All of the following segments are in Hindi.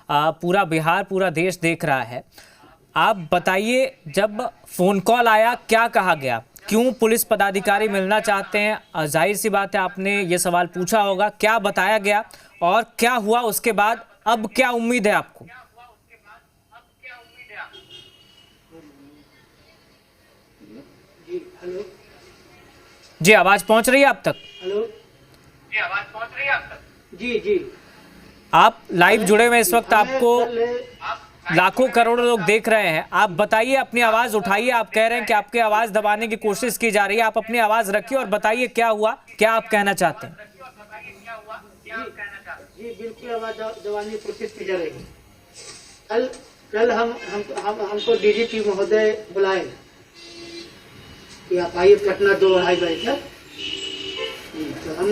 पूरा बिहार, पूरा देश देख रहा है। आप बताइए, जब फोन कॉल आया क्या कहा गया, क्यों पुलिस पदाधिकारी मिलना चाहते हैं? जाहिर सी बात है आपने ये सवाल पूछा होगा, क्या बताया गया और क्या हुआ उसके बाद? अब क्या उम्मीद है आपको? हेलो जी, आवाज पहुंच रही है आप तक? हेलो जी, आवाज पहुंच रही है आप तक? जी जी, आप लाइव जुड़े हुए इस वक्त, आपको कल लाखों करोड़ों लोग देख रहे हैं। आप बताइए, अपनी आवाज उठाइए। आप कह रहे हैं कि आपकी आवाज दबाने की कोशिश की जा रही है, आप अपनी आवाज रखिए और बताइए क्या हुआ, क्या आप कहना चाहते हैं? जी बिल्कुल आवाज दबाने की कोशिश की जा रही है। कल कल हमको डीजीपी महोदय बुलाए कि आप आइए पटना 2-2:30 बजे तक। तो हम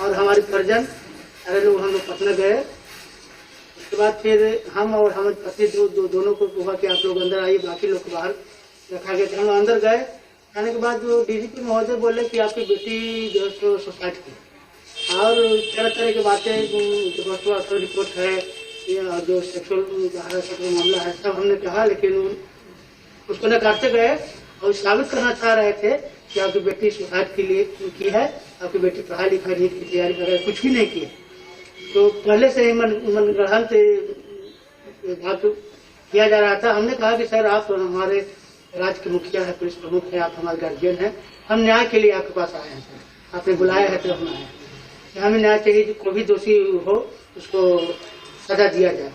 और हमारे परिजन सारे लोग हम लोग पटना गए। उसके बाद फिर हम और हमारे पति दोनों को कहा कि आप लोग अंदर आइए, बाकी लोग को बाहर रखा गया। हम लोग अंदर गए। आने के बाद जो डीजीपी महोदय बोले कि आपकी बेटी जो है सुसाइड की, और तरह तरह की बातें, रिपोर्ट है और जो सेक्सुअल हरासमेंट का मामला है, सब हमने कहा। लेकिन उसको नकारते गए और साबित करना चाह रहे थे कि आपकी बेटी सुसाइड के लिए की है, आपकी बेटी पढ़ाई लिखाई नीट की तैयारी वगैरह कुछ भी नहीं की। तो पहले से ही मनगढ़ंत बात किया जा रहा था। हमने कहा कि सर, आप हमारे राज्य के मुखिया है, पुलिस प्रमुख है, आप हमारे गार्जियन हैं, हम न्याय के लिए आपके पास आए हैं सर, आपने बुलाया है तो हम आए हैं। हमें न्याय चाहिए, जो कोई भी दोषी हो उसको सजा दिया जाए।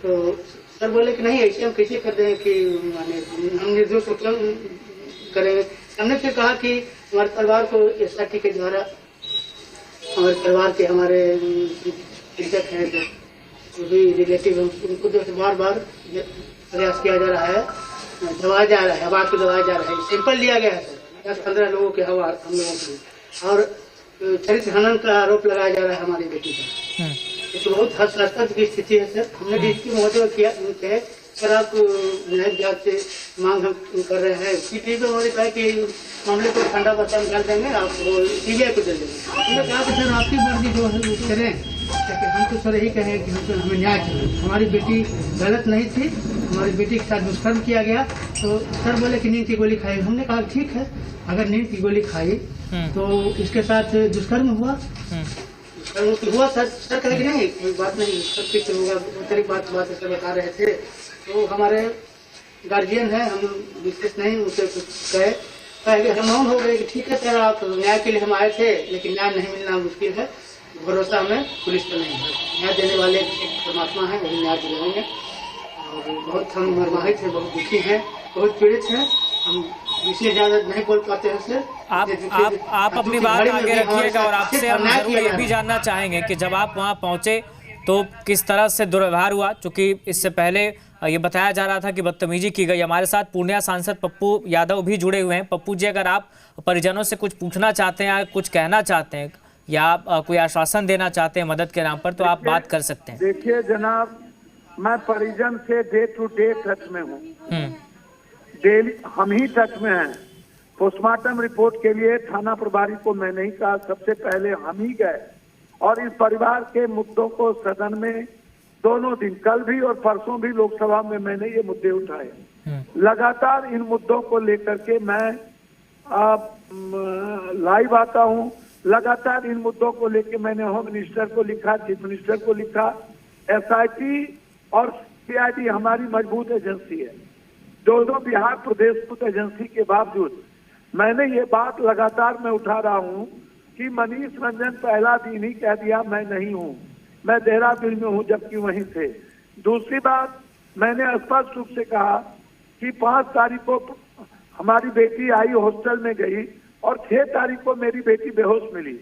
तो सर बोले कि नहीं, ऐसे हम कैसे कर दें कि माने हम निर्दोष को क्यों करेंगे। हमने फिर कहा कि हमारे परिवार को SRT के द्वारा, हमारे परिवार के हमारे शिक्षक हैं जो भी रिलेटिव, उनको जो बार बार प्रयास किया जा रहा है, दबाया जा रहा है, हवा को दबाया जा रहा है। सैंपल लिया गया है सर 10-15 लोगों के हवा हम लोगों की, और चरित्र हनन का आरोप लगाया जा रहा है हमारी बेटी पर। तो बहुत हास्यास्पद की स्थिति है सर। हमने डीजीपी महोदय किया थे, सर आप न्यायिक जांच से मांग हम कर रहे हैं। सीपीआई पे हमारे कहा कि मामले को ठंडा बर्तन निकाल देंगे, आप CBI को दे देंगे। हमने कहा कि सर आपकी मर्जी जो है वो करें, लेकिन हम तो सर यही कहें कि हमें न्याय चाहिए। हमारी बेटी गलत नहीं थी, हमारी बेटी के साथ दुष्कर्म किया गया। तो सर बोले कि नींद की गोली खाई। हमने कहा ठीक है, अगर नींद की गोली खाई तो इसके साथ दुष्कर्म हुआ, हुआ सर कहे कि नहीं कोई बात नहीं, सब ठीक होगा, आंतरिक बात ऐसे बता रहे थे। तो हमारे गार्जियन है, हम विशेष नहीं उनसे कुछ कहे, हम मौन हो गए कि ठीक है सर, आप न्याय के लिए हम आए थे, लेकिन न्याय नहीं मिलना मुश्किल है, भरोसा हमें पुलिस पर नहीं है। न्याय देने वाले एक परमात्मा है, वही न्याय दिलाएंगे। और बहुत हम मर्माहित हैं, बहुत दुखी हैं, बहुत पीड़ित हैं। हम इसलिए ज्यादा नहीं बोल पाते हैं सर। आप अपनी बात आगे रखिएगा, और आपसे हम जरूर ये भी जानना चाहेंगे कि जब आप वहां पहुंचे तो किस तरह से दुर्व्यवहार हुआ, क्योंकि इससे पहले ये बताया जा रहा था कि बदतमीजी की गई। हमारे साथ पूर्णिया सांसद पप्पू यादव भी जुड़े हुए हैं। पप्पू जी, अगर आप परिजनों से कुछ पूछना चाहते हैं या कुछ कहना चाहते हैं या कोई आश्वासन देना चाहते हैं मदद के नाम पर, तो आप बात कर सकते हैं। देखिए जनाब, मैं परिजन से डे टू डे टच में हूँ, डेली हम ही टच में हैं। पोस्टमार्टम रिपोर्ट के लिए थाना प्रभारी को मैंने ही कहा, सबसे पहले हम ही गए, और इस परिवार के मुद्दों को सदन में दोनों दिन, कल भी और परसों भी लोकसभा में मैंने ये मुद्दे उठाए। लगातार इन मुद्दों को लेकर के मैं लाइव आता हूँ। लगातार इन मुद्दों को लेकर मैंने होम मिनिस्टर को लिखा, चीफ मिनिस्टर को लिखा। SIT और CID हमारी मजबूत एजेंसी है। दोनों बिहार प्रदेश एजेंसी के बावजूद मैंने ये बात लगातार मैं उठा रहा हूँ कि मनीष रंजन पहला दिन ही कह दिया मैं नहीं हूँ, मैं देहरादून में हूँ, जबकि वहीं थे। दूसरी बात, मैंने स्पष्ट रूप से कहा कि 5 तारीख को हमारी बेटी आई, हॉस्टल में गई, और 6 तारीख को मेरी बेटी बेहोश मिली,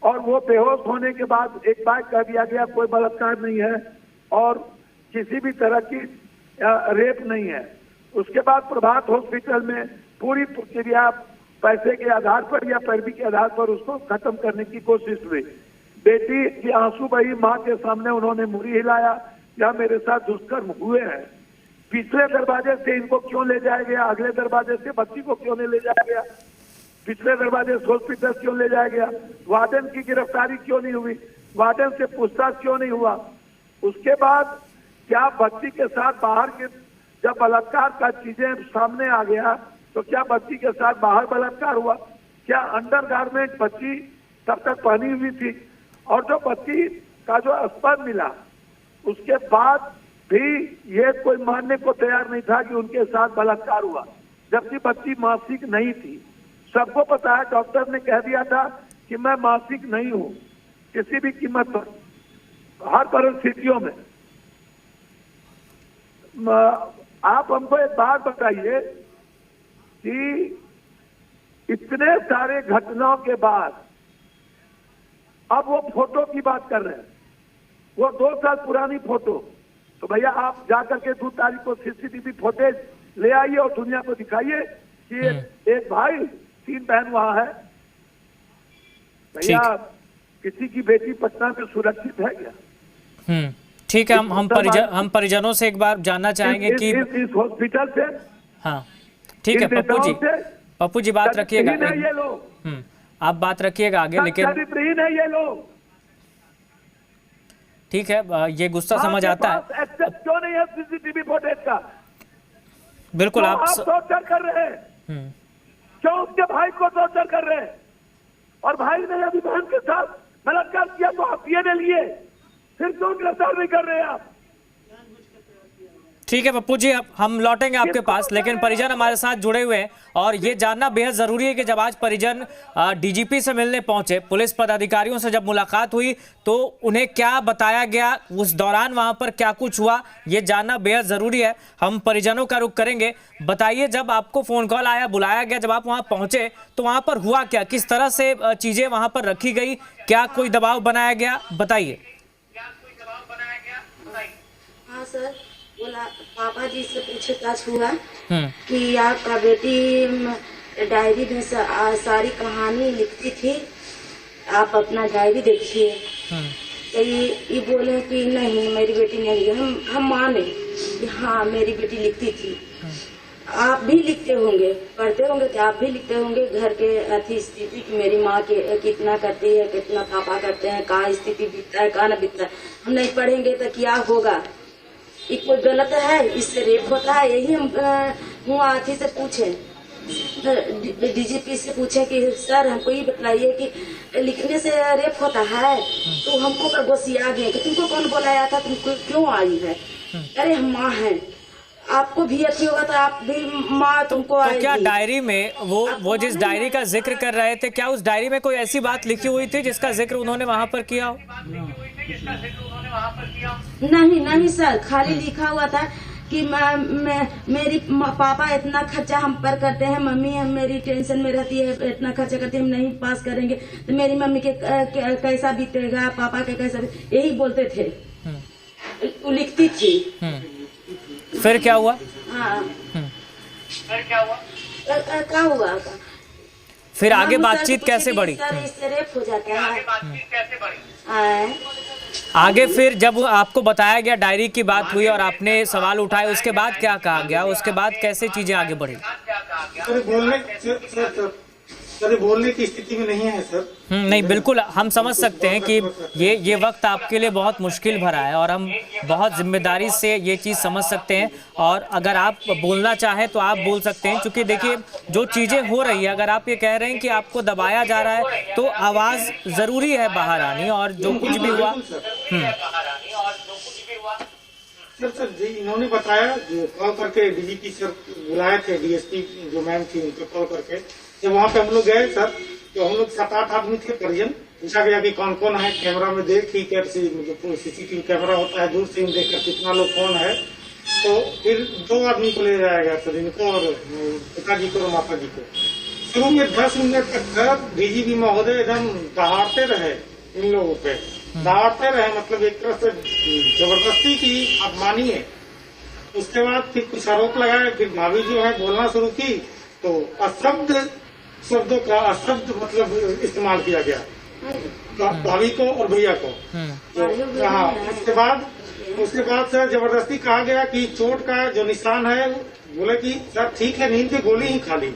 और वो बेहोश होने के बाद एक बार कह दिया गया कोई बलात्कार नहीं है और किसी भी तरह की रेप नहीं है। उसके बाद प्रभात हॉस्पिटल में पूरी प्रक्रिया पैसे के आधार पर या पैरवी के आधार पर उसको खत्म करने की कोशिश हुई। बेटी की आंसू बही, माँ के सामने उन्होंने मुड़ी हिलाया, या मेरे साथ दुष्कर्म हुए हैं। पिछले दरवाजे से इनको क्यों ले जाया गया, अगले दरवाजे से बच्ची को क्यों नहीं ले जाया गया, पिछले दरवाजे से हॉस्पिटल क्यों ले जाया गया, वार्डन की गिरफ्तारी क्यों नहीं हुई, वार्डन से पूछताछ क्यों नहीं हुआ। उसके बाद क्या बच्ची के साथ बाहर के जब बलात्कार का चीजें सामने आ गया तो क्या बच्ची के साथ बाहर बलात्कार हुआ? क्या अंडरगारमेंट बच्ची तब तक पहनी हुई थी? और जो बच्ची का जो स्पर्म मिला उसके बाद भी ये कोई मानने को तैयार नहीं था कि उनके साथ बलात्कार हुआ, जबकि बच्ची मासिक नहीं थी। सबको पता है, डॉक्टर ने कह दिया था कि मैं मासिक नहीं हूं किसी भी कीमत पर, हर परिस्थितियों में। आप हमको एक बात बताइए कि इतने सारे घटनाओं के बाद अब वो फोटो की बात कर रहे हैं, वो 2 साल पुरानी फोटो। तो भैया आप जाकर के 2 तारीख को सीसीटीवी फुटेज ले आइए और दुनिया को दिखाइए कि एक भाई 3 बहन वहां है। भैया किसी की बेटी पटना में सुरक्षित है क्या? ठीक है, हम परिजनों से एक बार जानना चाहेंगे कि इस हॉस्पिटल से। हाँ ठीक है पप्पू जी बात रखिएगा, ये लोग आप बात रखिएगा आगे, लेकिन है ये लोग। ठीक है, ये गुस्सा समझ आता है। एक्सेस क्यों नहीं है सीसीटीवी फुटेज का? बिल्कुल आप टॉर्चर कर रहे हैं, क्यों उसके भाई को टॉर्चर कर रहे हैं? और भाई ने अभी बहन के साथ बलात्कार किया तो आप ये नहीं लिए, फिर क्यों गिरफ्तार नहीं कर रहे हैं आप? ठीक है पप्पू जी, अब हम लौटेंगे आपके पास, लेकिन परिजन हमारे साथ जुड़े हुए हैं और ये जानना बेहद जरूरी है कि जब आज परिजन डीजीपी से मिलने पहुंचे, पुलिस पदाधिकारियों से जब मुलाकात हुई तो उन्हें क्या बताया गया, उस दौरान वहां पर क्या कुछ हुआ, ये जानना बेहद जरूरी है। हम परिजनों का रुख करेंगे। बताइए, जब आपको फोन कॉल आया, बुलाया गया, जब आप वहां पहुंचे तो वहां पर हुआ क्या, किस तरह से चीजें वहां पर रखी गई, क्या कोई दबाव बनाया गया, बताइए। हाँ सर, बोला पापा जी से पूछताछ हुआ कि आपका बेटी डायरी में सारी कहानी लिखती थी, आप अपना डायरी देखिए। तो ये बोले कि नहीं मेरी बेटी नहीं है। हम माने कि हाँ मेरी बेटी लिखती थी। आप भी लिखते होंगे, पढ़ते होंगे तो आप भी लिखते होंगे घर के अथी स्थिति की, मेरी माँ के कितना करती है, कितना पापा करते हैं, कहाँ स्थिति बीतता है, कहाँ न बीतता है। हम नहीं पढ़ेंगे तो क्या होगा? ये कोई गलत है, इससे रेप होता है। यही हम हुआ अथी से पूछे, डीजीपी से पूछे कि सर हमको ये बताइए कि लिखने से रेप होता है? तो हमको पर गोसिया गए कि तुमको कौन बुलाया था, तुमको क्यों आई है? अरे हम माँ हैं, आपको भी अच्छी होगा तो आप भी माँ तुमको तो क्या डायरी में वो जिस डायरी का जिक्र कर रहे थे, क्या उस डायरी में कोई ऐसी बात लिखी हुई थी जिसका जिक्र उन्होंने वहां पर किया हो? नहीं सर, खाली लिखा हुआ था कि मेरी पापा इतना खर्चा हम पर करते हैं, मम्मी मेरी टेंशन में रहती है, इतना खर्चा करती है, हम नहीं पास करेंगे तो मेरी मम्मी के कैसा बीतेगा, पापा के कैसा, यही बोलते थे। वो लिखती थी। फिर क्या हुआ? हाँ क्या हुआ? फिर आगे बातचीत कैसे बढ़ी? सर इससे रेप हो जाता है। आगे फिर जब आपको बताया गया, डायरी की बात हुई और आपने सवाल उठाए, उसके बाद क्या कहा गया, उसके बाद कैसे चीजें आगे बढ़ी? बोलने की स्थिति में नहीं है सर। नहीं बिल्कुल, हम समझ सकते हैं कि ये वक्त आपके लिए बहुत मुश्किल भरा है और हम बहुत जिम्मेदारी से ये चीज़ समझ सकते हैं। और अगर आप बोलना चाहें तो आप बोल सकते हैं, क्योंकि देखिए जो चीज़ें हो रही है, अगर आप ये कह रहे हैं कि आपको दबाया जा रहा है तो आवाज़ ज़रूरी है बाहर आनी, और जो कुछ भी हुआ सर जी इन्होंने बताया, कॉल करके डीजीपी सर बुलाए थे, डीएसपी जो मैम थी उनको कॉल करके, जब वहाँ पे हम लोग गए सर तो हम लोग 7-8 आदमी थे परिजन। पूछा गया कि कौन कौन है, कैमरा में देखी कैसे, जो सीसीटीवी कैमरा होता है दूर से हम देखकर कितना लोग कौन है। तो फिर 2 आदमी को ले जाया गया सर, इनको और पिताजी को और माता जी को। शुरू में 10 मिनट तक सर डीजीपी महोदय एकदम दहाड़ते रहे इन लोगों पे, दहाड़ते रहे, मतलब एक तरह से जबरदस्ती की, आप मानिए। उसके बाद फिर कुछ आरोप लगाए, फिर भाभी जो है बोलना शुरू की तो शब्दों का अशब्द मतलब इस्तेमाल किया गया भाभी को और भैया को। हाँ, उसके बाद सर जबरदस्ती कहा गया कि चोट का जो निशान है, बोले कि सर ठीक है नींद की गोली ही खा ली,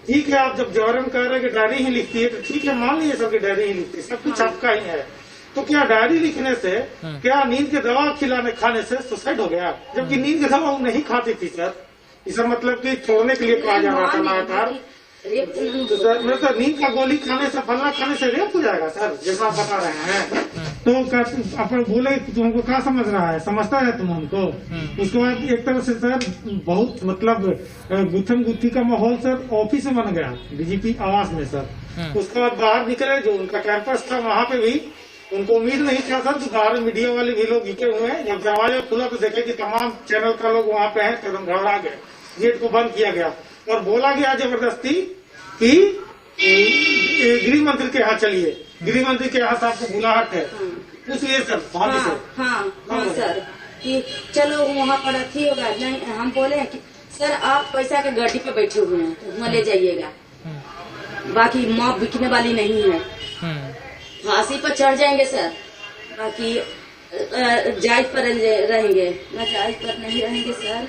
ठीक है आप जब जबरन कह रहे हैं कि डायरी ही लिखती है तो ठीक है मान लीजिए सबकी डायरी ही लिखती है, सब कुछ आपका ही है। तो क्या डायरी लिखने से क्या नींद के दवा खाने से सुसाइड हो गया? जबकि नींद की दवा वो नहीं खाती थी सर। इसका मतलब कि छोड़ने के लिए कहा जा रहा था लगातार। तो सर मतलब नींद का गोली खाने से फलना खाने से रेप हो जाएगा सर, जैसा आप बता रहे हैं। तो अपन बोले तुम हमको क्या समझ रहा है, समझता है तुम हमको। उसके बाद एक तरह से सर बहुत मतलब गुत्थम गुत्थी का माहौल सर ऑफिस में बन गया डीजीपी आवास में सर। उसके बाद बाहर निकले, जो उनका कैंपस था वहाँ पे भी उनको उम्मीद नहीं था सर कि बाहर मीडिया वाले भी लोग जुटे हुए हैं। जब दरवाजा खुला तो देखे कि तमाम चैनल का लोग वहाँ पे हैं, तो हम घबरा गए। गेट को बंद किया गया और बोला गया जबरदस्ती कि गृह मंत्री के यहाँ चलिए, गृह मंत्री के यहाँ से आपको बुलाहट है। इसलिए सर हाँ सर कि चलो वहाँ पर अथी होगा। नहीं, हम बोले हैं कि सर आप पैसा के गाड़ी पे बैठे हुए हैं तो वहाँ ले जाइएगा, बाकी मौत बिकने वाली नहीं है। फांसी पर चढ़ जाएंगे सर, बाकी जायज पर रहेंगे, ना जायज पर नहीं रहेंगे सर।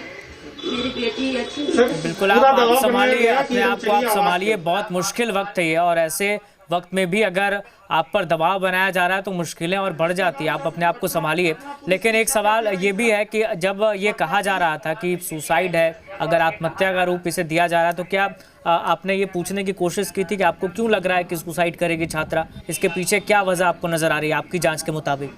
मेरी बेटी अच्छी बिल्कुल आप संभालिए अपने आप को, आप संभालिए। बहुत मुश्किल वक्त है ये, और ऐसे वक्त में भी अगर आप पर दबाव बनाया जा रहा है तो मुश्किलें और बढ़ जाती है। आप अपने आप को संभालिए। लेकिन एक सवाल ये भी है कि जब ये कहा जा रहा था कि सुसाइड है, अगर आत्महत्या का रूप इसे दिया जा रहा है, तो क्या आपने ये पूछने की कोशिश की थी कि आपको क्यों लग रहा है कि सुसाइड करेगी छात्रा? इसके पीछे क्या वजह आपको नजर आ रही है आपकी जांच के मुताबिक?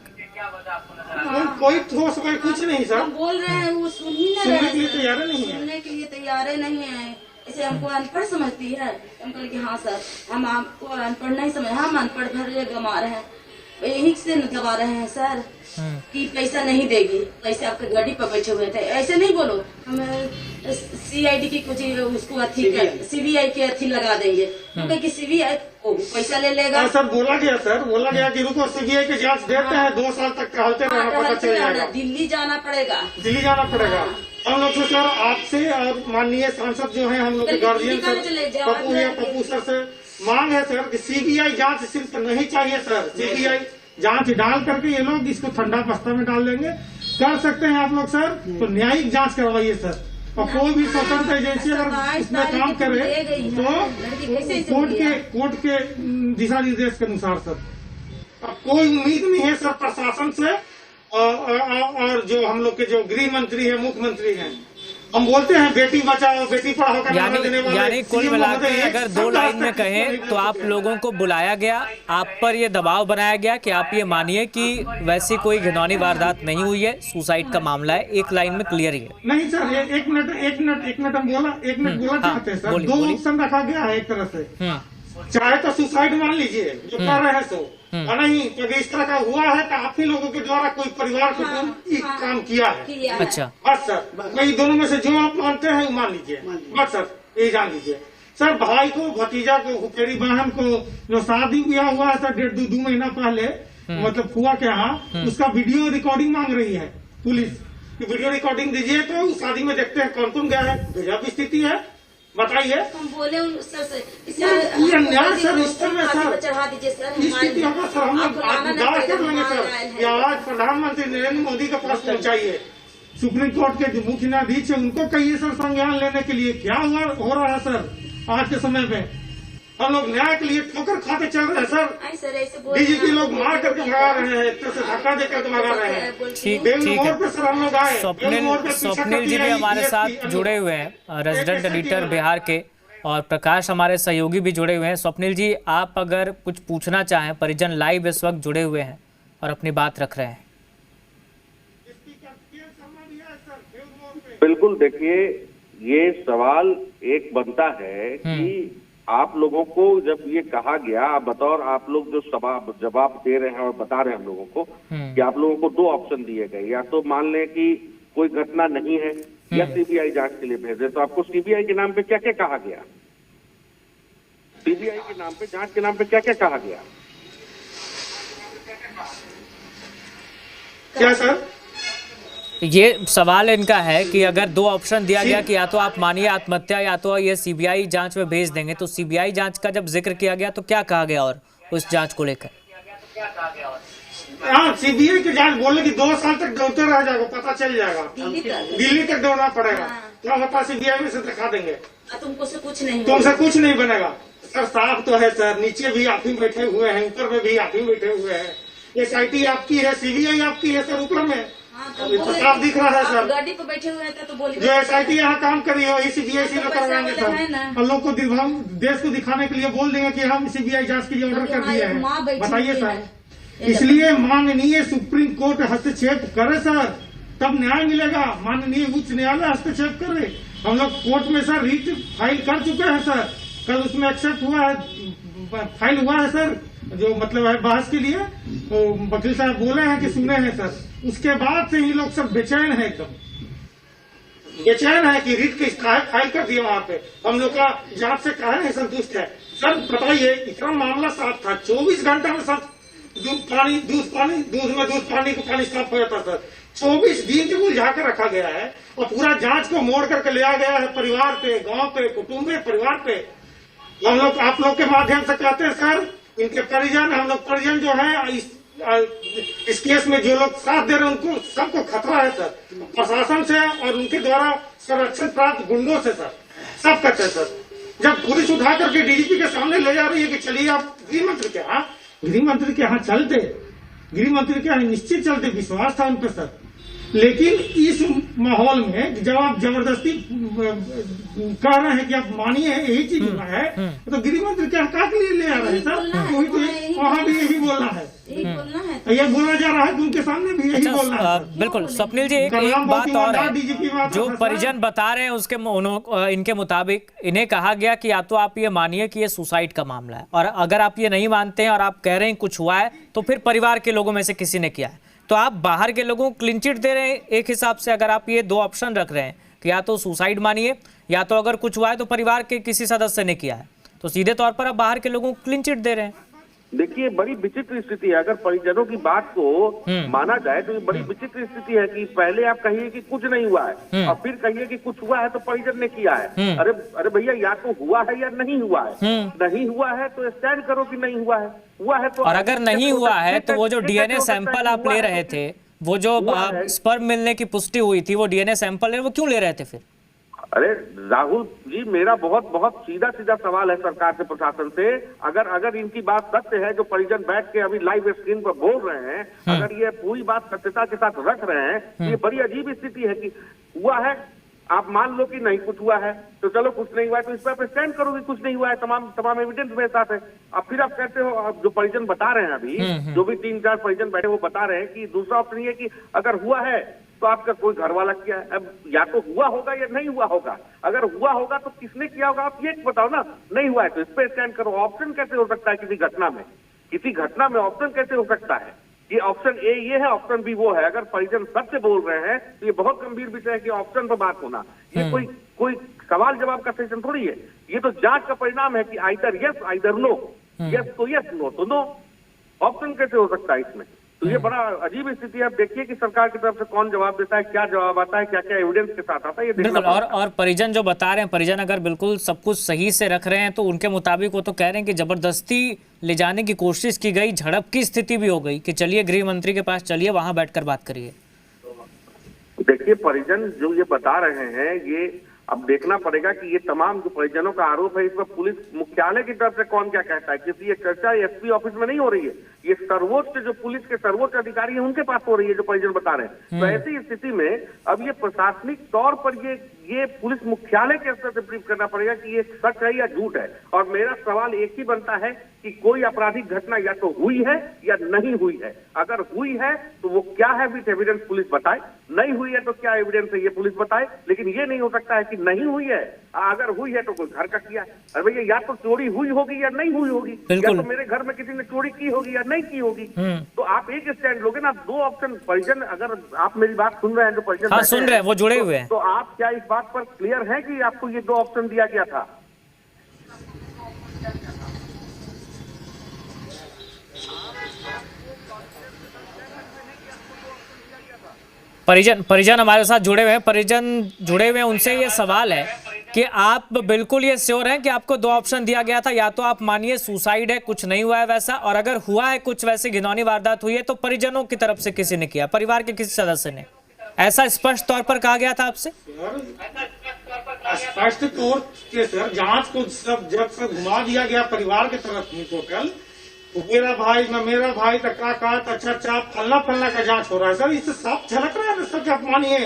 कोई ठोस कोई कुछ नहीं सर। हम बोल रहे हैं वो सुन ही सुनने के लिए तैयार नहीं है, सुनने के लिए तैयार नहीं है। इसे हमको अनपढ़ समझती है। हम कहे कि हाँ सर, हम आपको अनपढ़ नहीं समझ, हम अनपढ़ भर गमा रहे हैं, यही से दबा रहे हैं सर कि पैसा नहीं देगी। पैसे आपके गाड़ी पर बैठे हुए थे, ऐसे नहीं बोलो। हम CID की कुछ उसको अथी CBI के अथी लगा देंगे, क्योंकि CBI पैसा ले लेगा। सर बोला गया कि रुको CBI की जांच देते हैं, 2 साल तक टहलते रहना, पता चल जाएगा। दिल्ली जाना पड़ेगा, दिल्ली जाना पड़ेगा। हम लोग से सर आपसे और माननीय सांसद जो हैं, हम लोग के गार्जियन सर पप्पू सर से मांग है सर कि CBI जांच सिर्फ नहीं चाहिए सर, CBI जांच डाल करके ये लोग इसको ठंडा बस्ता में डाल देंगे। कर सकते हैं आप लोग सर, तो न्यायिक जांच करवाइए सर। और कोई भी स्वतंत्र एजेंसी अगर इसमें काम करे तो कोर्ट के दिशा निर्देश के अनुसार सर। अब कोई उम्मीद नहीं है सर प्रशासन से और जो हम लोग के जो गृह मंत्री है, मुख्यमंत्री हैं, हम बोलते हैं बेटी बचाओ बेटी पढ़ाओ का नारा देने वाले। यानी कुल मिलाकर अगर 2 लाइन में कहें तो आप लोगों को बुलाया गया, आप पर ये दबाव बनाया गया कि आप ये मानिए कि वैसी कोई घिनौनी वारदात नहीं हुई है, सुसाइड का मामला है। एक लाइन में क्लियर ही है। नहीं सर, एक मिनट हम बोला चाहते हैं सर। 2 ऑप्शन रखा गया है एक तरह से, चाहे तो सुसाइड मान लीजिए जो कर रहे हैं सो, और नहीं तो इस तरह का हुआ है तो आप ही लोगों के द्वारा कोई परिवार को काम किया है। अच्छा बस सर, मैं दोनों में से जो आप मानते हैं वो मान लीजिए, बस सर ये जान लीजिए। सर भाई को, भतीजा को, हुकेरी बहन को जो शादी ब्याह हुआ है सर 1.5-2 महीना पहले, मतलब फुआ के यहाँ, उसका वीडियो रिकॉर्डिंग मांग रही है पुलिस कि वीडियो रिकॉर्डिंग दीजिए तो उस शादी में देखते हैं कौन कौन गया है। गजब स्थिति है, बताइए। हम बोले सर से सर इस समय सर चढ़ा दीजिए सर, स्थिति होगा सर, हम लोग दावा कर लेंगे सर। ये आवाज प्रधानमंत्री नरेंद्र मोदी के पास पहुंचाइए। सुप्रीम कोर्ट के जो मुख्य न्यायाधीश है उनको कहिए सर संज्ञान लेने के लिए। क्या हो रहा है सर आज के समय में? हम लोग न्याय के लिए ठोकर खाते चल रहे हैं सर। DGP लोग मार करके भगा रहे हैं, एक तरह से धक्का देकर भगा रहे हैं। ठीक है। सर हम लोग आए, स्वप्निल जी भी हमारे साथ जुड़े हुए हैं, रेजिडेंट एडिटर बिहार के, और प्रकाश हमारे सहयोगी भी जुड़े हुए हैं। स्वप्निल जी, आप अगर कुछ पूछना चाहें, परिजन लाइव इस वक्त जुड़े हुए हैं और अपनी बात रख रहे हैं। बिल्कुल, देखिए ये सवाल एक बनता है कि आप लोगों को जब ये कहा गया, बतौर आप लोग जो जवाब दे रहे हैं और बता रहे हैं हम लोगों को कि आप लोगों को 2 ऑप्शन दिए गए, या तो मान लें कि कोई घटना नहीं है या CBI जांच के लिए भेजे। तो आपको CBI के नाम पे क्या क्या कहा गया? CBI के नाम पे, जांच के नाम पे क्या क्या कहा गया? क्या सर? ये सवाल इनका है कि अगर 2 ऑप्शन दिया गया कि या तो आप मानिए आत्महत्या या तो ये CBI जांच में भेज देंगे, तो CBI जांच का जब जिक्र किया गया तो क्या कहा गया और उस जांच को लेकर? हाँ, CBI की जांच बोले कि 2 साल तक दौड़ते रह जाएगा, पता चल जाएगा। दिल्ली तक दौड़ना पड़ेगा। क्या होता CBI में से दिखा देंगे, तुमसे कुछ नहीं बनेगा। सर साफ तो है सर, नीचे भी आप ही बैठे हुए हैं, ऊपर में भी आप ही बैठे हुए हैं। SIT आपकी है, CBI आपकी है सर ऊपर में, हाँ, अभी तो साफ दिख रहा है आप सर। गाड़ी पे बैठे हुए थे तो बोलिए जो SIT यहाँ काम कर रही है वही CBI से तो करवाएंगे पैसा वाले हैं सर। ना। हम लोग को हम देश को दिखाने के लिए बोल देंगे कि हम CBI जांच के लिए ऑर्डर कर दिए माँ हैं, बैठी बताइए हुई सर। है। इसलिए माननीय सुप्रीम कोर्ट हस्तक्षेप करे सर, तब न्याय मिलेगा। माननीय उच्च न्यायालय हस्तक्षेप करे। हम लोग कोर्ट में सर रीट फाइल कर चुके हैं सर, कल उसमें एक्सेप्ट हुआ है, फाइल हुआ है सर, जो मतलब है बहस के लिए, तो वकील साहब बोले हैं कि सुने हैं सर। उसके बाद से ही लोग सब बेचैन है, एकदम बेचैन है कि रीट किस फाइल कर दिया वहां पे। हम लोग का जांच से कहा है संतुष्ट है सर। बताइए इतना मामला साफ था, 24 घंटा में सब दूध में दूध पानी को पानी साफ हो जाता सर। 24 दिन तक उलझा कर रखा गया है और पूरा जांच को मोड़ करके ले आ गया है परिवार पे, गांव पे, कुटुंब पे, परिवार पे। हम लोग आप लोग के माध्यम से कहते हैं सर, इनके परिजन, हम लोग परिजन जो है इस केस में जो लोग साथ दे रहे हैं उनको सबको खतरा है सर, प्रशासन से और उनके द्वारा संरक्षण प्राप्त गुंडों से सर, सब कहते हैं सर। जब पुलिस उठा करके DGP के सामने ले जा रही है कि चलिए आप गृह मंत्री के यहाँ, गृह मंत्री के यहाँ चलते, गृह मंत्री के यहाँ निश्चित चलते, विश्वास था उन पर सर। लेकिन इस माहौल में जब आप जबरदस्ती कह रहे हैं कि आप मानिए यही चीज हुआ है, तो गृह मंत्री क्या के लिए ले आ रहे हैं सर? वही तो वहाँ भी यही बोलना है, ये बोला जा रहा है कि उनके सामने भी यही बोलना है। बिल्कुल स्वप्निल जी, एक बात और है, जो परिजन बता रहे हैं उसके इनके मुताबिक इन्हें कहा गया कि या तो आप ये मानिए कि ये सुसाइड का मामला है, और अगर आप ये नहीं मानते हैं और आप कह रहे हैं कुछ हुआ है, तो फिर परिवार के लोगों में से किसी ने किया है। तो आप बाहर के लोगों को क्लीन चिट दे रहे हैं एक हिसाब से, अगर आप ये दो ऑप्शन रख रहे हैं कि या तो सुसाइड मानिए या तो अगर कुछ हुआ है तो परिवार के किसी सदस्य ने किया है, तो सीधे तौर पर आप बाहर के लोगों को क्लीन चिट दे रहे हैं। देखिए बड़ी विचित्र स्थिति है। अगर परिजनों की बात को माना जाए तो ये बड़ी विचित्र स्थिति है कि पहले आप कहिए कि कुछ नहीं हुआ है और फिर कहिए कि कुछ हुआ है तो परिजन ने किया है। अरे भैया, या तो हुआ है या नहीं हुआ है। नहीं हुआ है तो स्टैंड करो कि नहीं हुआ है, हुआ है तो। और अगर नहीं हुआ है तो वो जो DNA सैंपल आप ले रहे थे, वो जो स्पर्म मिलने की पुष्टि हुई थी, वो DNA सैंपल वो क्यों ले रहे थे फिर? अरे राहुल जी, मेरा बहुत सीधा सवाल है सरकार से, प्रशासन से। अगर इनकी बात सत्य है, जो परिजन बैठ के अभी लाइव स्क्रीन पर बोल रहे हैं, अगर ये पूरी बात सत्यता के साथ रख रहे हैं, ये बड़ी अजीब स्थिति है कि हुआ है, आप मान लो कि नहीं कुछ हुआ है, तो चलो कुछ नहीं हुआ है, तो इस पर आप स्टैंड करो कि कुछ नहीं हुआ है, तमाम एविडेंस मेरे साथ है। अब फिर आप कहते हो, अब जो परिजन बता रहे हैं अभी, जो भी 3-4 परिजन बैठे वो बता रहे हैं कि दूसरा ऑप्शन ये कि अगर हुआ है तो आपका कोई घर वाला किया है। अब या तो हुआ होगा या नहीं हुआ होगा। अगर हुआ होगा तो किसने किया होगा आप ये बताओ ना। नहीं हुआ है तो इस पर स्टैंड करो। ऑप्शन कैसे हो सकता है किसी घटना में ऑप्शन कैसे हो सकता है? ये ऑप्शन ए ये है, ऑप्शन बी वो है। अगर परिजन सच से बोल रहे हैं तो ये बहुत गंभीर विषय है कि ऑप्शन पर बात होना। ये कोई सवाल जवाब का सेशन थोड़ी है। ये तो जांच का परिणाम है कि either yes either no, yes तो यस, नो तो नो। ऑप्शन कैसे हो सकता है इसमें? तो ये बड़ा अजीब स्थिति है। आप देखिए कि सरकार की तरफ से कौन जवाब देता है, क्या जवाब आता है, क्या क्या एविडेंस के साथ आता है, ये बिल्कुल। और परिजन जो बता रहे हैं, परिजन अगर बिल्कुल सब कुछ सही से रख रहे हैं तो उनके मुताबिक वो तो कह रहे हैं कि जबरदस्ती ले जाने की कोशिश की गई, झड़प की स्थिति भी हो गई कि चलिए गृह मंत्री के पास चलिए, वहां बैठकर बात करिए। देखिए परिजन जो ये बता रहे हैं, ये अब देखना पड़ेगा कि ये तमाम जो परिजनों का आरोप है, इस पर पुलिस मुख्यालय की तरफ से कौन क्या कहता है। क्योंकि ये चर्चा SP ऑफिस में नहीं हो रही है, ये सर्वोच्च जो पुलिस के सर्वोच्च अधिकारी है उनके पास हो रही है, जो परिजन बता रहे हैं। तो ऐसी स्थिति में अब ये प्रशासनिक तौर पर ये पुलिस मुख्यालय के स्तर से ब्रीफ करना पड़ेगा कि ये सच है या झूठ है। और मेरा सवाल एक ही बनता है कि कोई आपराधिक घटना या तो हुई है या नहीं हुई है। अगर हुई है तो वो क्या है विथ एविडेंस पुलिस बताए, नहीं हुई है तो क्या एविडेंस है ये पुलिस बताए। लेकिन ये नहीं हो सकता है कि नहीं हुई है, अगर हुई है तो कोई घर का किया। अरे भैया, या तो चोरी हुई होगी या नहीं हुई होगी, या तो मेरे घर में किसी ने चोरी की होगी या नहीं की होगी। तो आप एक स्टैंड लोगे ना, दो ऑप्शन। परिजन, अगर आप मेरी बात सुन रहे हैं, जो परिजन सुन रहे हैं, वो जुड़े हुए हैं, तो आप क्या इस बात पर क्लियर है कि आपको ये दो ऑप्शन दिया गया था? परिजन हमारे साथ जुड़े हुए हैं, उनसे ये सवाल है कि आप बिल्कुल ये श्योर हैं कि आपको दो ऑप्शन दिया गया था, या तो आप मानिए सुसाइड है, कुछ नहीं हुआ है वैसा, और अगर हुआ है कुछ वैसी घिनौनी वारदात हुई है तो परिजनों की तरफ से किसी ने किया, परिवार के किसी सदस्य ने, ऐसा स्पष्ट तौर पर कहा गया था आपसे? स्पष्ट तौर से सर, जांच को जब घुमा दिया गया परिवार की तरफ में टोटल, मेरा भाई न मेरा भाई तक का अच्छा फलना फलना का जांच हो रहा है सर। इससे साफ झलक रहा है सर कि आप मानिए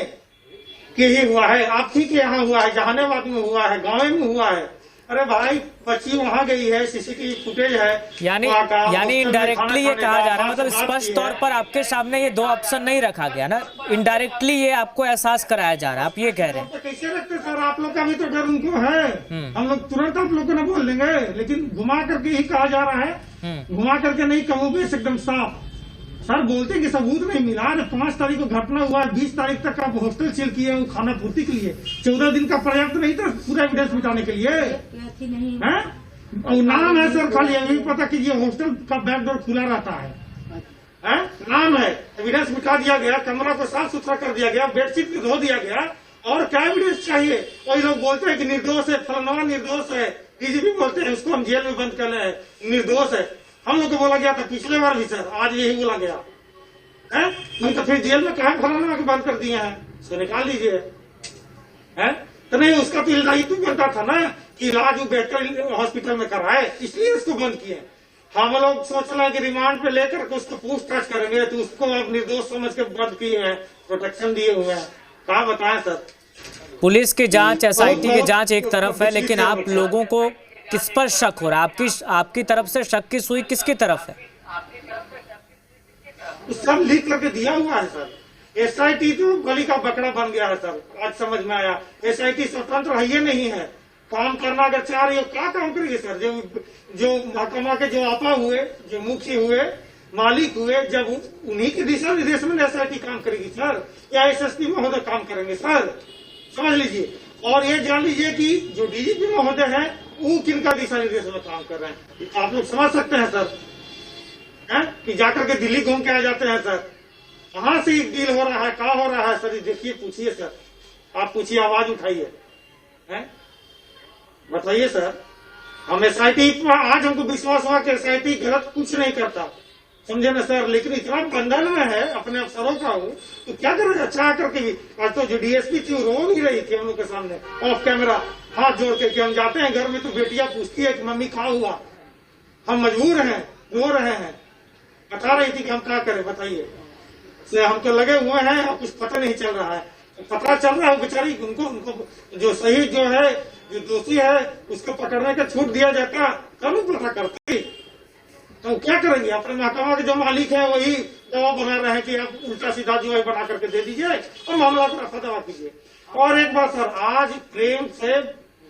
कि ही हुआ है, आप ही के यहाँ हुआ है, जहानाबाद में हुआ है, गाँव में हुआ है। अरे भाई बच्ची वहाँ गई है, सीसीटीवी फुटेज है। यानी इनडायरेक्टली ये कहा जा रहा है, मतलब स्पष्ट तौर पर आपके सामने ये दो ऑप्शन नहीं रखा गया ना, इनडायरेक्टली ये आपको एहसास कराया जा रहा है, आप ये कह रहे हैं। तो कैसे रखते सर, आप लोग का भी तो डर उनको है। हम लोग तुरंत आप लोग को न बोल देंगे, लेकिन घुमा करके ही कहा जा रहा है, घुमा करके नहीं कहूँगे एकदम साफ। सर बोलते कि सबूत नहीं मिला। 5 तारीख को घटना हुआ, 20 तारीख तक आप हॉस्टल सील किए वो खाना पूर्ति के लिए, 14 दिन का पर्याप्त नहीं था पूरा एविडेंस मिटाने के लिए है? और नाम है सर, खाली अभी पता कीजिए हॉस्टल का बैकडोर खुला रहता है? नाम है, एविडेंस मिटा दिया गया, कमरा को साफ सुथरा कर दिया गया, बेडशीट भी धो दिया गया, और क्या एविडेंस चाहिए? वही लोग बोलते हैं कि निर्दोष है, फलाना निर्दोष है, डीजीपी बोलते हैं उसको हम जेल में बंद कर रहे हैं, निर्दोष है। हम लोग को बोला गया था पिछले बार भी सर, आज यही बोला गया है। नहीं तो फिर जेल में कहा फलाना के बंद कर दिए हैं, उसको निकाल लीजिए है। तो नहीं, उसका तो इलाज तो बनता था ना कि इलाज वो बेहतर हॉस्पिटल में कराए, इसलिए उसको बंद किए। हम लोग सोच रहे हैं कि रिमांड पे लेकर के उसको पूछताछ करेंगे, तो उसको आप निर्दोष समझ के बंद किए हैं, प्रोटेक्शन दिए हुए हैं। कहा बताएं सर। पुलिस की जांच, एसआईटी की जांच एक तरफ है, लेकिन आप लोगों को किस पर शक हो रहा है? आपकी तरफ से शक की सुई किसकी तरफ है? सब लिख करके दिया हुआ है सर। एसआईटी तो गली का बकरा बन गया है सर, आज समझ में आया। एसआईटी स्वतंत्र है, ये नहीं है, काम करना अगर चाह रही हो क्या काम करेगी सर? जो महकमा के जो आपा हुए, जो मुख्य हुए, मालिक हुए, जब उन्हीं के दिशा निर्देश में एसआईटी काम करेगी सर, या एसएसपी महोदय काम करेंगे सर? समझ लीजिए। और ये जान लीजिए कि जो डीजीपी महोदय है वो किनका दिशा निर्देश में काम कर रहे हैं, आप लोग समझ सकते हैं सर है? कि जाकर के दिल्ली घूम के आ जाते हैं सर। कहाँ से डील हो रहा है, क्या हो रहा है सर? देखिए, पूछिए सर, आप पूछिए, आवाज उठाइए, बताइए सर। हम एसआईटी पर आज हमको विश्वास हुआ कि एसआईटी गलत कुछ नहीं करता, समझे ना सर। लेकिन इतना बंधन में है अपने अफसरों का हूँ, तो क्या करेगा? चाह करके भी आज तो जो डीएसपी थी वो रो नहीं रही थी हम लोग के सामने ऑफ कैमरा हाथ जोड़ के, कि हम जाते हैं घर में तो बेटियां पूछती है कि मम्मी खा हुआ, हम मजबूर हैं, रो रहे हैं, बता रही थी कि हम क्या करें बताइए। हम तो लगे हुए हैं और कुछ पता नहीं चल रहा है। पता चल रहा है बेचारी, उनको जो सही जो है, जो दोषी है उसको पकड़ने का छूट दिया जाता, कानून पता करते, तो क्या करेंगे? अपने महकमा के जो मालिक है वही दवा बना रहे हैं कि आप उल्टा सीधा जो है बना करके दे दीजिए और मामला को रफा दफा कीजिए। और एक बात सर, आज प्रेम से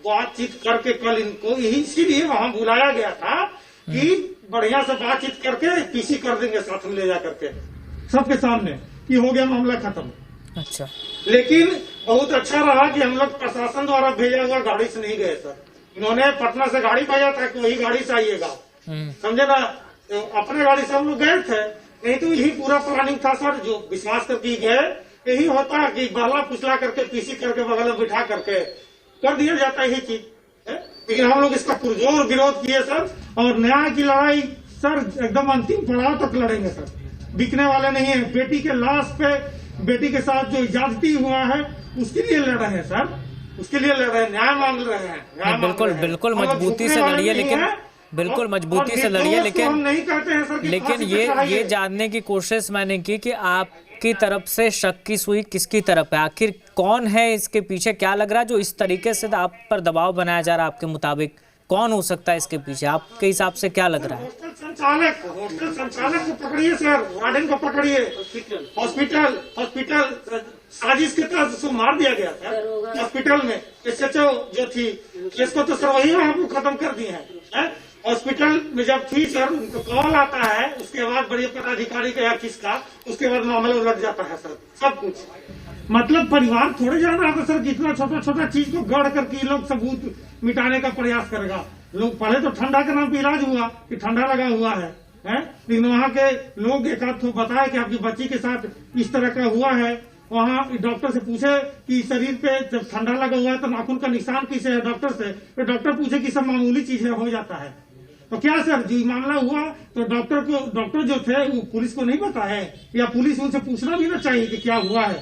बातचीत करके कल इनको इसीलिए वहां बुलाया गया था कि बढ़िया से बातचीत करके पीसी कर देंगे साथ में ले जा करके सबके सामने, कि हो गया मामला खत्म। अच्छा, लेकिन बहुत अच्छा रहा कि हम लोग प्रशासन द्वारा भेजा हुआ गाड़ी से नहीं गए सर। इन्होंने पटना से गाड़ी भेजा था कि वही गाड़ी से आइएगा, समझे ना। तो अपने गाड़ी से हम लोग गए थे, नहीं तो यही पूरा प्लानिंग था सर। जो विश्वास करके गए, यही होता कि बहला फुसला करके पीसी करके बगल में बिठा करके कर दिया जाता यही चीज। लेकिन हम लोग इसका पुरजोर विरोध किए सर, और न्याय की लड़ाई सर एकदम अंतिम पड़ाव तक लड़ेंगे सर, बिकने वाले नहीं है। बेटी के लाश पे बेटी के साथ जो इजाजती हुआ है उसके लिए लड़ रहे हैं सर, उसके लिए लड़ रहे हैं, न्याय मांग रहे हैं। बिल्कुल मजबूती से लड़िए, लेकिन बिल्कुल मजबूती से लड़िए, लेकिन नहीं कहते हैं सर। लेकिन ये जानने की कोशिश मैंने की कि आपकी तरफ से शक की सुई किसकी तरफ है? आखिर कौन है इसके पीछे? क्या लग रहा है जो इस तरीके से आप पर दबाव बनाया जा रहा है? आपके मुताबिक कौन हो सकता है इसके पीछे? आपके हिसाब से क्या लग रहा है? हॉस्टल संचालक को पकड़िए सर, वार्डन को पकड़िए, हॉस्पिटल साजिश के तहत उसको मार दिया गया था हॉस्पिटल में। एसएचओ जो थी इसको तो सर वही वहां खत्म कर दिए हैं। हॉस्पिटल में जब थी सर, उनको कॉल आता है, उसके बाद बड़े पदाधिकारी का या किसका, उसके बाद मामला उलट जाता है सर, सब कुछ। मतलब परिवार थोड़े जान रहा था सर, कितना छोटा छोटा चीज को गढ़ करके लोग सबूत मिटाने का प्रयास करेगा। लोग पहले तो ठंडा के नाम पे इलाज हुआ कि ठंडा लगा हुआ है, लेकिन वहाँ के लोग एक आध बताए कि आपकी बच्ची के साथ इस तरह का हुआ है। वहाँ डॉक्टर से पूछे कि शरीर पे जब ठंडा लगा हुआ है तो नाखून का निशान किसे है, डॉक्टर से, तो डॉक्टर पूछे कि सब मामूली चीज है, हो जाता है। तो क्या सर जी मामला हुआ तो डॉक्टर जो थे वो पुलिस को नहीं पता है, या पुलिस उनसे पूछना भी ना चाहिए कि क्या हुआ है?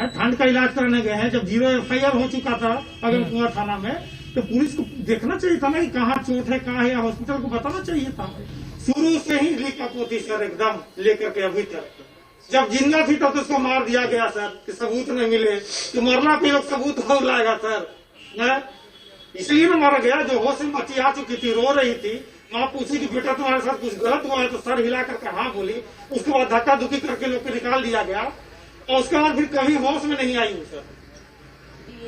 ठंड का इलाज कराने गए हैं, जब 0 FIR हो चुका था अगरकुआं थाना में, तो पुलिस को देखना चाहिए था ना कि कहाँ चोट है, कहाँ है, हॉस्पिटल को बताना चाहिए था। शुरू से ही लिखा पोती सर एकदम लेकर के अभी तक। जब जिंदा थी तब तो उसको मार दिया गया सर कि सबूत नहीं मिले, तो मरना पे लोग सबूत हो लाएगा सर, इसलिए ना मारा गया। जो होश में बच्ची आ चुकी थी, रो रही थी, माँ पूछी कि बेटा तुम्हारे साथ कुछ गलत हुआ है, तो सर हिला करके हाँ बोली। उसके बाद धक्का धुक्की करके लोग को निकाल दिया गया और उसके बाद फिर कभी होश में नहीं आई सर,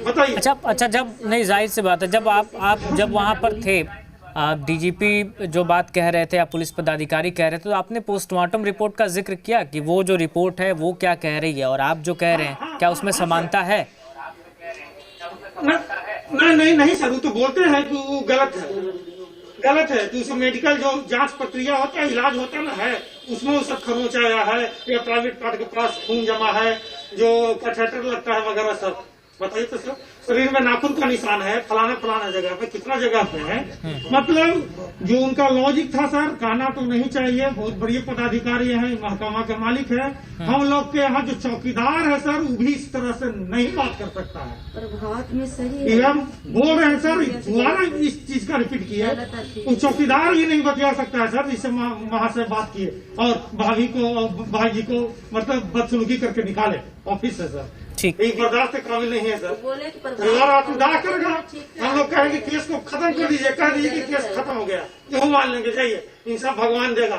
बताइए। अच्छा, जब नहीं, जाहिर सी बात है, जब आप जब वहाँ पर थे, डीजीपी जो बात कह रहे थे या पुलिस पदाधिकारी कह रहे थे, तो आपने पोस्टमार्टम रिपोर्ट का जिक्र किया कि वो जो रिपोर्ट है वो क्या कह रही है और आप जो कह रहे हैं क्या उसमें समानता है? नहीं सर, वो तो बोलते हैं कि वो गलत है। तो उसमें मेडिकल जो जांच प्रक्रिया होता है, इलाज होता है ना, है उसमें वो सब खरोच आया है या प्राइवेट पार्ट के पास खून जमा है, जो कैथेटर लगता है वगैरह सब। बताइए तो सर, शरीर में नाखून का निशान है, फलाना जगह पे, कितना जगह पे है। मतलब जो उनका लॉजिक था सर, कहना तो नहीं चाहिए, बहुत बड़ी पदाधिकारी है, महकमा के मालिक है। हम लोग के यहाँ जो चौकीदार है सर, वो भी इस तरह से नहीं बात कर सकता है। प्रभात में सही है। हम बोल रहे हैं सर, दोबारा इस चीज का रिपीट किया, वो चौकीदार ही नहीं बतिया सकता है सर, जिससे वहाँ से बात किए और भाभी को और भाई जी को मतलब बदसलूकी करके निकाले ऑफिस से सर। ठीक, एक बर्दाश्त के काबिल नहीं है सर। बोले कि परिवार आप दावा करेगा, हम लोग कहेंगे केस को खत्म कर दीजिए, कह दीजिए कि केस खत्म हो गया, जो मान लेंगे, जाइए, इंसाफ भगवान देगा।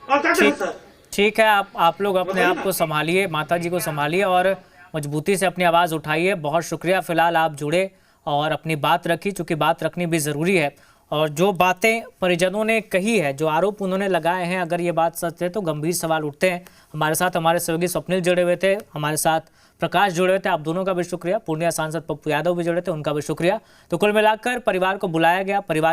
और क्या करें सर? ठीक है, आप लोग अपने आप को संभालिए, माता जी को संभालिए और मजबूती से अपनी आवाज़ उठाइए। बहुत शुक्रिया, फिलहाल आप जुड़े और अपनी बात रखी, चूँकि बात रखनी भी ज़रूरी है। और जो बातें परिजनों ने कही है, जो आरोप उन्होंने लगाए हैं, अगर ये बात सच है तो गंभीर सवाल उठते हैं। हमारे साथ हमारे सहयोगी स्वप्निल जुड़े हुए थे, हमारे साथ प्रकाश जुड़े हुए थे, आप दोनों का भी शुक्रिया। पूर्णिया सांसद पप्पू यादव भी जुड़े थे, उनका भी शुक्रिया। तो कुल मिलाकर परिवार को बुलाया गया, परिवार